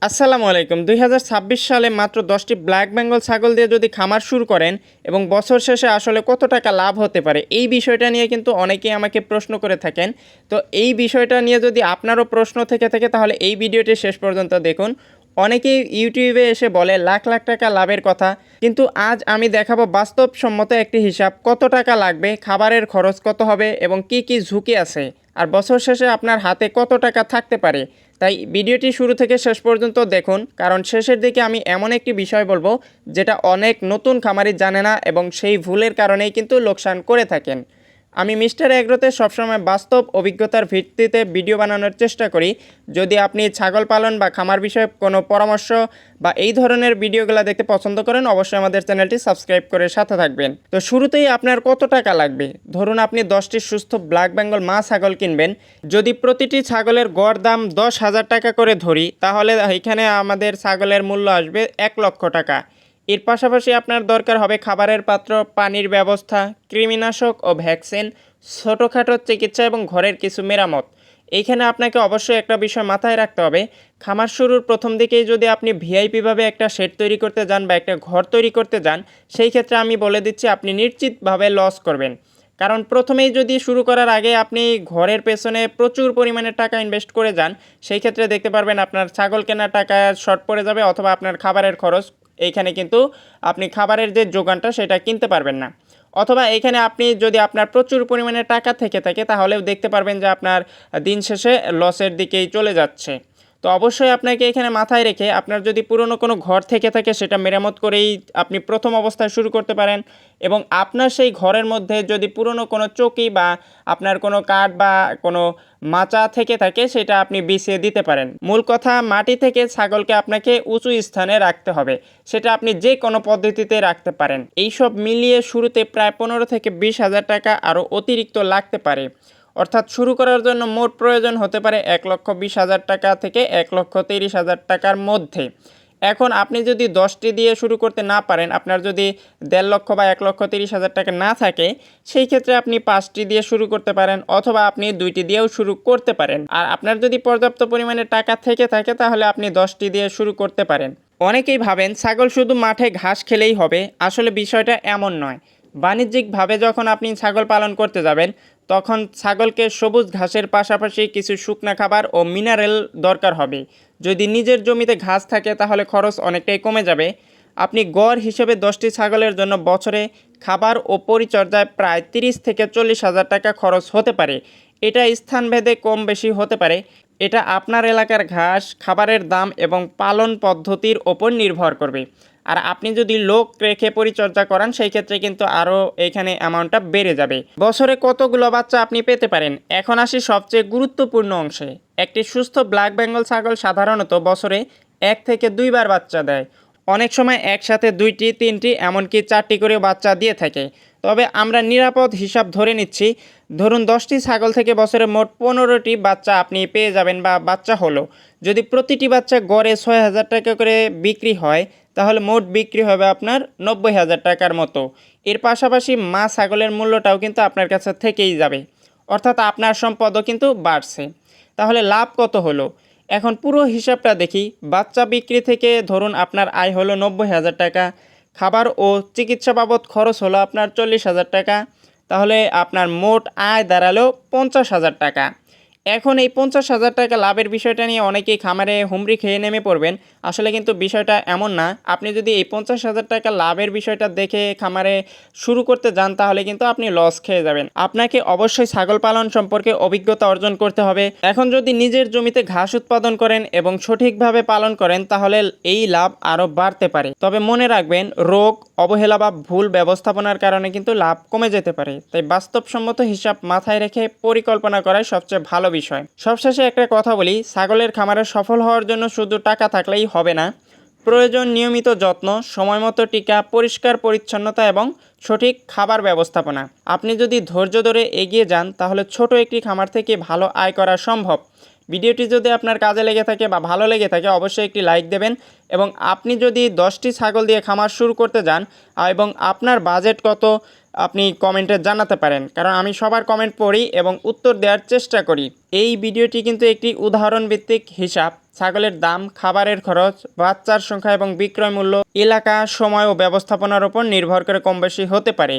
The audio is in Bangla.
আসসালামু আলাইকুম। ২০২৬ সালে মাত্র ১০টি ব্ল্যাক বেঙ্গল ছাগল দিয়ে যদি খামার শুরু করেন এবং বছর শেষে আসলে কত টাকা লাভ হতে পারে, এই বিষয়টা নিয়ে কিন্তু অনেকেই আমাকে প্রশ্ন করে থাকেন। তো এই বিষয়টা নিয়ে যদি আপনারও প্রশ্ন থেকে থাকে তাহলে এই ভিডিওটি শেষ পর্যন্ত দেখুন। অনেকেই ইউটিউবে এসে বলে লাখ লাখ টাকা লাভের কথা, কিন্তু আজ আমি দেখাবো বাস্তবসম্মত একটি হিসাব, কত টাকা লাগবে, খাবারের খরচ কত হবে এবং কি কি ঝুঁকি আছে, আর বছর শেষে আপনার হাতে কত টাকা থাকতে পারে। তাই ভিডিওটি শুরু থেকে শেষ পর্যন্ত দেখুন, কারণ শেষের দিকে আমি এমন একটি বিষয় বলবো যেটা অনেক নতুন খামারি জানে না এবং সেই ভুলের কারণেই কিন্তু লোকসান করে থাকেন। আমি মিস্টার এগ্রোতে সবসময় বাস্তব অভিজ্ঞতার ভিত্তিতে ভিডিও বানানোর চেষ্টা করি। যদি আপনি ছাগল পালন বা খামার বিষয়ে কোনো পরামর্শ বা এই ধরনের ভিডিওগুলো দেখতে পছন্দ করেন, অবশ্যই আমাদের চ্যানেলটি সাবস্ক্রাইব করে সাথে থাকবেন। তো শুরুতেই আপনার কত টাকা লাগবে? ধরুন আপনি 10টি সুস্থ ব্ল্যাক বেঙ্গল মা ছাগল কিনবেন। যদি প্রতিটি ছাগলের গড় দাম 10,000 টাকা করে ধরি, তাহলে এখানে আমাদের ছাগলের মূল্য আসবে 1,00,000 টাকা। এর পাশাপাশি আপনার দরকার হবে খাবারের পাত্র, পানির ব্যবস্থা, কৃমিনাশক ও ভ্যাকসিন, ছোটোখাটো চিকিৎসা এবং ঘরের কিছু মেরামত। এইখানে আপনাকে অবশ্যই একটা বিষয় মাথায় রাখতে হবে, খামার শুরুর প্রথম দিকেই যদি আপনি ভিআইপিভাবে একটা শেড তৈরি করতে যান বা একটা ঘর তৈরি করতে যান, সেই ক্ষেত্রে আমি বলে দিচ্ছি আপনি নিশ্চিতভাবে লস করবেন। কারণ প্রথমেই যদি শুরু করার আগে আপনি ঘরের পেছনে প্রচুর পরিমাণে টাকা ইনভেস্ট করে যান, সেই ক্ষেত্রে দেখতে পারবেন আপনার ছাগল কেনার টাকা শর্ট পড়ে যাবে, অথবা আপনার খাবারের খরচ, এইখানে কিন্তু আপনি খাবারের যে যোগানটা সেটা কিনতে পারবেন না। অথবা এখানে আপনি যদি আপনার প্রচুর পরিমাণে টাকা থেকে থাকে, তাহলেও দেখতে পারবেন যে আপনার দিন শেষে লসের দিকেই চলে যাচ্ছে। তো অবশ্যই আপনাকে এখানে মাথায় রেখে আপনার যদি পুরনো কোনো ঘর থেকে থাকে সেটা মেরামত করেই আপনি প্রথম অবস্থায় শুরু করতে পারেন। এবং আপনার সেই ঘরের মধ্যে যদি পুরনো কোনো চৌকি বা আপনার কোনো কাঠ বা কোনো মাচা থেকে থাকে, সেটা আপনি বিছিয়ে দিতে পারেন। মূল কথা, মাটি থেকে ছাগলকে আপনাকে উঁচু স্থানে রাখতে হবে, সেটা আপনি যে কোনো পদ্ধতিতে রাখতে পারেন। এইসব মিলিয়ে শুরুতে প্রায় 15 থেকে 20,000 টাকা আরও অতিরিক্ত লাগতে পারে। অর্থাৎ শুরু করার জন্য মোট প্রয়োজন হতে পারে 1,20,000 টাকা থেকে 1,30,000 টাকার মধ্যে। এখন আপনি যদি 10টি দিয়ে শুরু করতে না পারেন, আপনার যদি 1.5 লক্ষ বা 1,30,000 টাকা না থাকে, সেই ক্ষেত্রে আপনি 5টি দিয়ে শুরু করতে পারেন, অথবা আপনি 2টি দিয়েও শুরু করতে পারেন। আর আপনার যদি পর্যাপ্ত পরিমাণে টাকা থেকে থাকে, তাহলে আপনি 10টি দিয়ে শুরু করতে পারেন। অনেকেই ভাবেন ছাগল শুধু মাঠে ঘাস খেলেই হবে, আসলে বিষয়টা এমন নয়। বাণিজ্যিকভাবে যখন আপনি ছাগল পালন করতে যাবেন, তখন ছাগলকে সবুজ ঘাসের পাশাপাশি কিছু শুকনা খাবার ও মিনারেল দরকার হবে। যদি নিজের জমিতে ঘাস থাকে তাহলে খরচ অনেকটাই কমে যাবে। আপনি গড় হিসেবে 10টি ছাগলের জন্য বছরে খাবার ও পরিচর্যায় প্রায় 30 থেকে 40,000 টাকা খরচ হতে পারে। এটা স্থানভেদে কম বেশি হতে পারে। এটা আপনার এলাকার ঘাস, খাবারের দাম এবং পালন পদ্ধতির ওপর নির্ভর করবে। আর আপনি যদি লোক রেখে পরিচর্যা করান, সেই ক্ষেত্রে কিন্তু আরও এখানে অ্যামাউন্টটা বেড়ে যাবে। বছরে কতগুলো বাচ্চা আপনি পেতে পারেন? এখন আসি সবচেয়ে গুরুত্বপূর্ণ অংশে। একটি সুস্থ ব্ল্যাক বেঙ্গল ছাগল সাধারণত বছরে 1 থেকে 2 বার বাচ্চা দেয়। অনেক সময় একসাথে 2টি, 3টি, এমনকি 4টি করে বাচ্চা দিয়ে থাকে। তবে আমরা নিরাপদ হিসাব ধরে নিচ্ছি, ধরুন 10টি ছাগল থেকে বছরে মোট 15টি বাচ্চা আপনি পেয়ে যাবেন বা বাচ্চা হলো। যদি প্রতিটি বাচ্চা গড়ে 6,000 টাকা করে বিক্রি হয়, তাহলে মোট বিক্রি হবে আপনার 90,000 টাকার মতো। এর পাশাপাশি মা ছাগলের মূল্যটাও কিন্তু আপনার কাছে থেকেই যাবে, অর্থাৎ আপনার সম্পদও কিন্তু বাড়ছে। তাহলে লাভ কত হলো? এখন পুরো হিসাবটা দেখি। বাচ্চা বিক্রি থেকে ধরুন আপনার আয় হলো 90,000 টাকা, খাবার ও চিকিৎসা বাবদ খরচ হলো আপনার 40,000 টাকা, তাহলে আপনার মোট আয় দাঁড়ালো 50,000 টাকা। এখন এই 50,000 টাকা লাভের বিষয়টা নিয়ে অনেকেই খামারে হুমড়ি খেয়ে নেমে পড়বেন। আসলে কিন্তু বিষয়টা এমন না। আপনি যদি এই 50,000 টাকা লাভের বিষয়টা দেখে খামারে শুরু করতে যান, তাহলে কিন্তু আপনি লস খেয়ে যাবেন। আপনাকে অবশ্যই ছাগল পালন সম্পর্কে অভিজ্ঞতা অর্জন করতে হবে। এখন যদি নিজের জমিতে ঘাস উৎপাদন করেন এবং সঠিকভাবে পালন করেন, তাহলে এই লাভ আরও বাড়তে পারে। তবে মনে রাখবেন, রোগ, অবহেলা বা ভুল ব্যবস্থাপনার কারণে কিন্তু লাভ কমে যেতে পারে। তাই বাস্তবসম্মত হিসাব মাথায় রেখে পরিকল্পনা করাই সবচেয়ে ভালো বিষয়। সবশেষে একটা কথা বলি, ছাগলের খামারে সফল হওয়ার জন্য শুধু টাকা থাকলেই হবে না। প্রয়োজন নিয়মিত যত্ন, সময়মতো টিকা, পরিষ্কার পরিচ্ছন্নতা এবং সঠিক খাবার ব্যবস্থাপনা। আপনি যদি ধৈর্য ধরে এগিয়ে যান, তাহলে ছোট একটি খামার থেকে ভালো আয় করা সম্ভব। ভিডিওটি যদি আপনার কাজে লেগে থাকে বা ভালো লেগে থাকে, অবশ্যই একটি লাইক দেবেন। এবং আপনি যদি 10টি ছাগল দিয়ে খামার শুরু করতে যান এবং আপনার বাজেট কত, আপনি কমেন্টে জানাতে পারেন, কারণ আমি সবার কমেন্ট পড়ি এবং উত্তর দেওয়ার চেষ্টা করি। এই ভিডিওটি কিন্তু একটি উদাহরণ ভিত্তিক হিসাব, ছাগলের দাম, খাবারের খরচ, বাচ্চার সংখ্যা এবং বিক্রয় মূল্য, এলাকা, সময় ও ব্যবস্থাপনার উপর নির্ভর করে কম বেশি হতে পারে।